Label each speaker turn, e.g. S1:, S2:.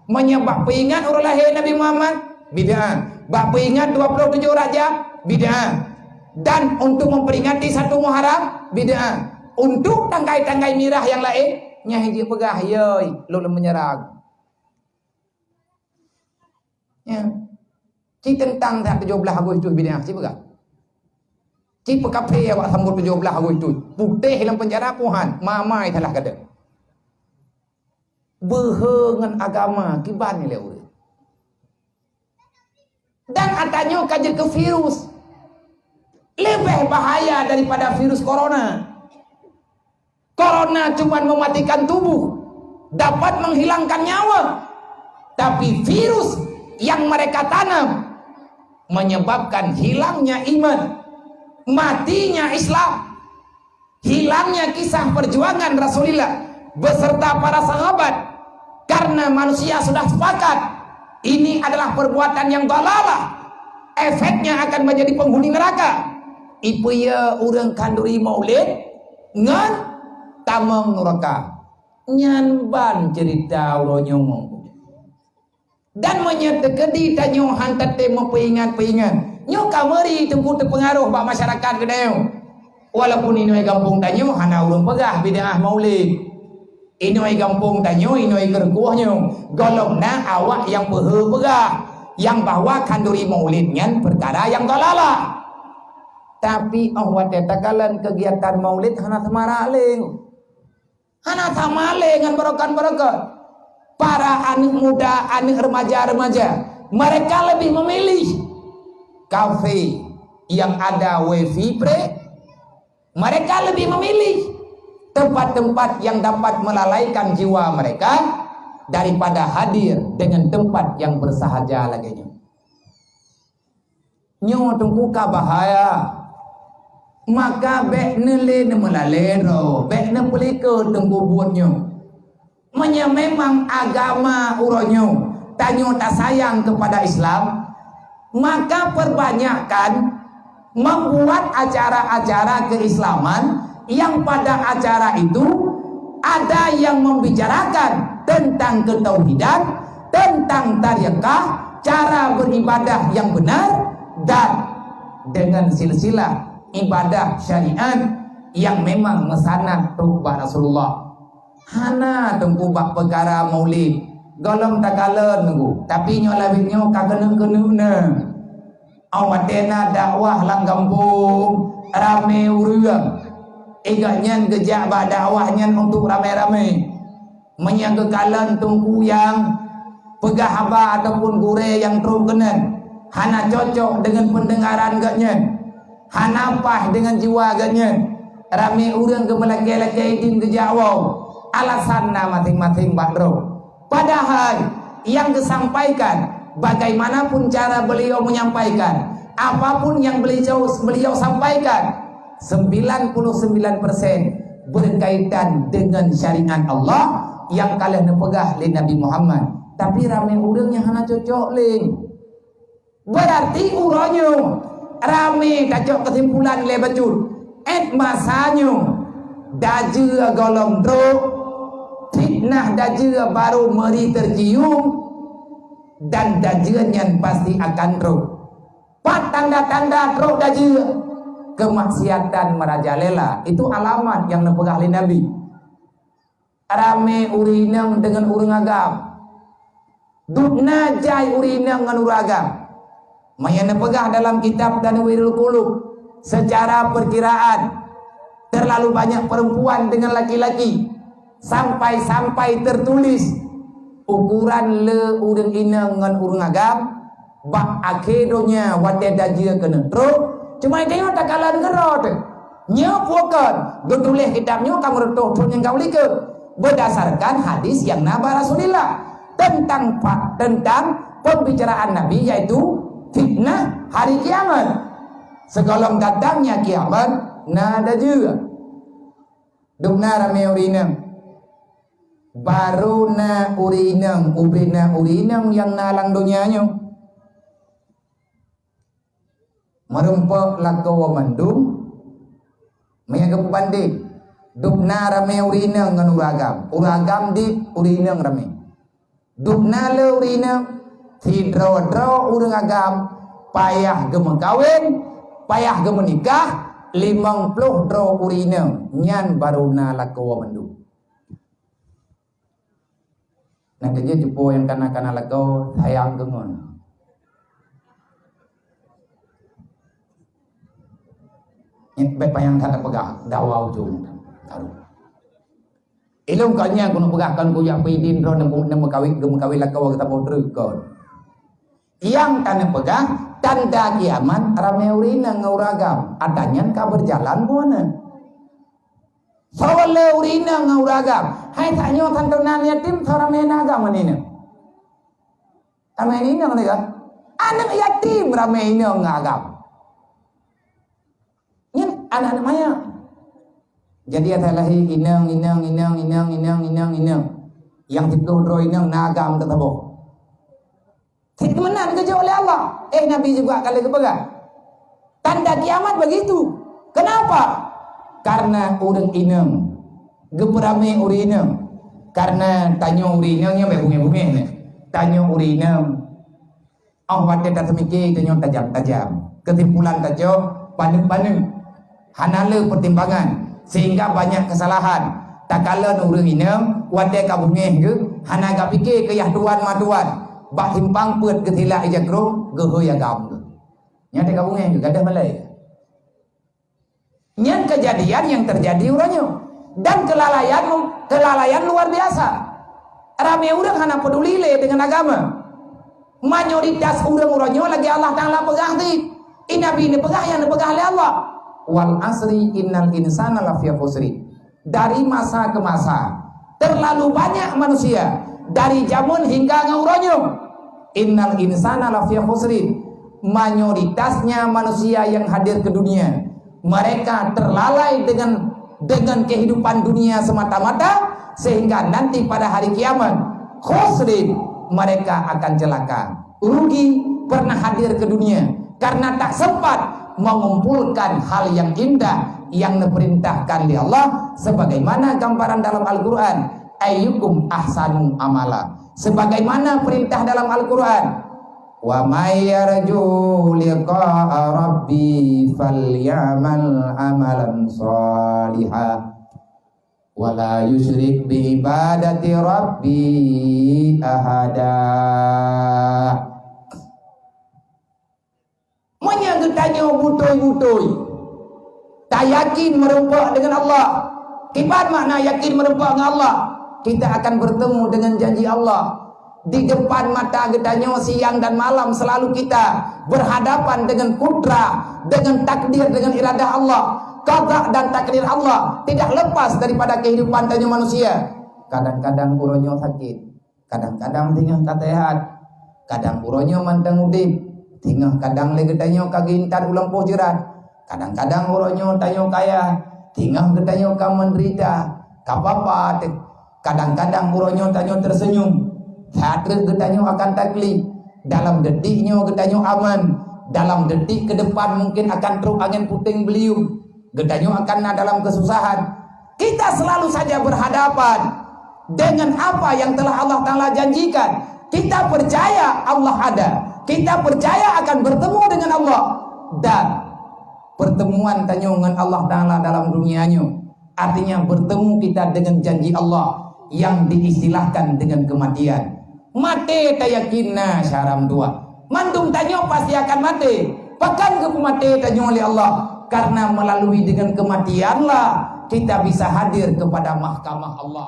S1: Menyebab peringat orang lahir Nabi Muhammad, bid'ah. Bab peringat 27 Rajab, bid'ah. Dan untuk memperingati 1 Muharram, bid'ah. Untuk tanggai-tanggai mirah yang lain, nya hiji pegah yoi, lu menyerang. Ya. Ci tentang 17 Agustus bid'ah, ci pegah. Ci pekape awak sambut 17 Agustus. Putih dalam penjara puhan, mamai telah kada. Behengan agama kiban ni lewat. Dan atanya kaji ke virus lebih bahaya daripada virus corona. Corona cuma mematikan tubuh, dapat menghilangkan nyawa. Tapi virus yang mereka tanam menyebabkan hilangnya iman, matinya Islam, hilangnya kisah perjuangan Rasulullah beserta para sahabat. Karena manusia sudah sepakat ini adalah perbuatan yang dalalah, efeknya akan menjadi penghuni neraka. Ipu ya urang kanduri maulid ngan tamang neraka nyan ban cerita uronyong dan menyetekedi tanyo hantat tema peingat nyo kamari tengku terpengaruh bak masyarakat kedeu. Walaupun ini kampung tanyo hana urang pegah bid'ah maulid. Inoi kampung tanyo, inoi kerkuahnya golongna awak yang pegah yang bawa kanduri maulidnya perkara yang dalalah. Tapi awak tetakalan kegiatan maulid hana samaling, hana samaling dengan berokan-berokan. Para anak muda, anak remaja-remaja, mereka lebih memilih kafe yang ada wifi pre. Mereka lebih memilih tempat-tempat yang dapat melalaikan jiwa mereka daripada hadir dengan tempat yang bersahaja laginya. Nyo tungkuka bahaya. Maka bekne le melalero, bekne pelika tungku buatnyo. Memang agama uronyo tanyo tak sayang kepada Islam, maka perbanyakkan membuat acara-acara keislaman yang pada acara itu ada yang membicarakan tentang ketauhidan, tentang tariqah, cara beribadah yang benar, dan dengan silsilah ibadah syariat yang memang mesanad rubah Rasulullah. Hana tunggu bak perkara maulid golong takala nunggu, tapi nyolawitnya kagena-kena awatena dakwah lang kampung rame urang. Igaknya gejak dakwahnya untuk ramai-ramai menyangkalan tungku yang pegah haba ataupun gure yang terkenan hana cocok dengan pendengaran gaknya, hana pah dengan jiwa gaknya. Ramai urang gemelak-gelak din gejak wow alasanna masing-masing bakro. Padahal yang disampaikan bagaimanapun cara beliau menyampaikan, apapun yang beliau sampaikan 99% berkaitan dengan syariat Allah yang kalah nepegah li Nabi Muhammad. Tapi ramai orang yang hana cocok ling. Berarti uronyo ramai kacok kesimpulan le bacut. Masanya daje golong truk, fitnah daje baru meri tercium, dan dajean pasti akan truk. Pat tanda-tanda truk daje kemaksiatan merajalela, itu alamat yang nepegah li Nabi. Rame urinang dengan urang agam, dukna jai urinang dengan urang agam. Maya nepegah dalam kitab Tanwirul Qulub secara perkiraan terlalu banyak perempuan dengan laki-laki, sampai tertulis ukuran le urang inang dengan urang agam bak akedonya wate dajia kena truk. Cuma dia tak kalah gerot. Nya puakan getulis kitabnya kamu retuh yang kau lihat berdasarkan hadis yang naba Rasulullah tentang pembicaraan Nabi, yaitu fitnah hari kiamat. Segolong datangnya kiamat nada juga. Dukna rame urinang. Baru na urinang, ubrina urinang yang nalang dunianya. Merumpak lakawa mandum menyaga pembanding dukna rame urinang dengan uragam di urinang rame dupna leurina tidro-dro urang agam payah gemeng kawin payah gemeng nikah 50 dro urina nyan baruna lakawa mendu. Nah kerja jepo yang kana-kana lakaw sayang gengon. Nyet baik payang kata pegah dawau jung taruh. Ilung kanya kuno pegahkan kuyak pidin ro nemu kawin lakaw kita mau terukon. Yang tanah pegah tanda kiamat rame urina ngauragam adanya ka berjalan buana sawale urina ngauragam hai tanyo tantonan yatim sarame nagam manina rame ini ngene anak yatim rame ini ngagam nyen anak maya jadi atalahi inang yang ditudro inang nagam tetabo hikmanan kerja oleh Allah. Nabi juga kali kepegang. Tanda kiamat begitu. Kenapa? Karena urang inang geperame urinang. Karena tanyo urinangnya bunge-bunge ne. Tanyo urinang. Wate tak semiki tanyo tajam-tajam. Kesimpulan tajo panen-panen. Hanale pertimbangan sehingga banyak kesalahan. Tak kala urang inang wate ka bunge ge hana ga pikir ke yahduan maduan. Bak himpang put ketila ijakro geho ya gam. Nyata kabungnya juga ada malai. Nyan kejadian yang terjadi urangnya dan kelalaian luar biasa. Rame urang hana peduli le dengan agama. Mayoritas urang-urangnya lagi Allah Taala pegang ti. Nabi ini pegang yang dipegang oleh Allah. Wal asri innal insana lafi khusri. Dari masa ke masa terlalu banyak manusia dari zaman hingga ngaurangnya. Innal insana lafi khusrin. Mayoritasnya manusia yang hadir ke dunia mereka terlalai dengan kehidupan dunia semata-mata sehingga nanti pada hari kiamat khusrin mereka akan celaka rugi pernah hadir ke dunia karena tak sempat mengumpulkan hal yang indah yang diperintahkan oleh Allah sebagaimana gambaran dalam Al-Quran ayyukum ahsanu amala sebagaimana perintah dalam Al-Quran wa may yarju liqa'a rabbi falyamal amalan shalihan wa la yusyrik bi ibadati rabbi ahada. Monya getanya butoi-butoi tak yakin merempak dengan Allah. Kibat makna yakin merempak dengan Allah? Kita akan bertemu dengan janji Allah di depan mata gedanya siang dan malam selalu kita berhadapan dengan kudrah, dengan takdir, dengan iradah Allah. Qada dan takdir Allah tidak lepas daripada kehidupan tanya manusia. Kadang-kadang uronyo sakit, kadang-kadang tinggal katehat, kadang uronyo mandang udip, tinggal kadang legedanya kagintan ulang pojeran, kadang-kadang uronyo tanyo kaya, tinggal gedanya ka menderita, kapapa. Kadang-kadang uronyo tanyo tersenyum, saat gedanyo akan takli, dalam detiknya gedanyo aman, dalam detik ke depan mungkin akan truk angin puting beliung, gedanyo akan dalam kesusahan. Kita selalu saja berhadapan dengan apa yang telah Allah Ta'ala janjikan. Kita percaya Allah ada, kita percaya akan bertemu dengan Allah, dan pertemuan tanyo dengan Allah Ta'ala dalam dunianya artinya bertemu kita dengan janji Allah yang diistilahkan dengan kematian. Mati tayakinna syaram dua. Mandum tanyo pasti akan mati. Bahkan ke mati tanyo oleh Allah. Karena melalui dengan kematianlah kita bisa hadir kepada mahkamah Allah.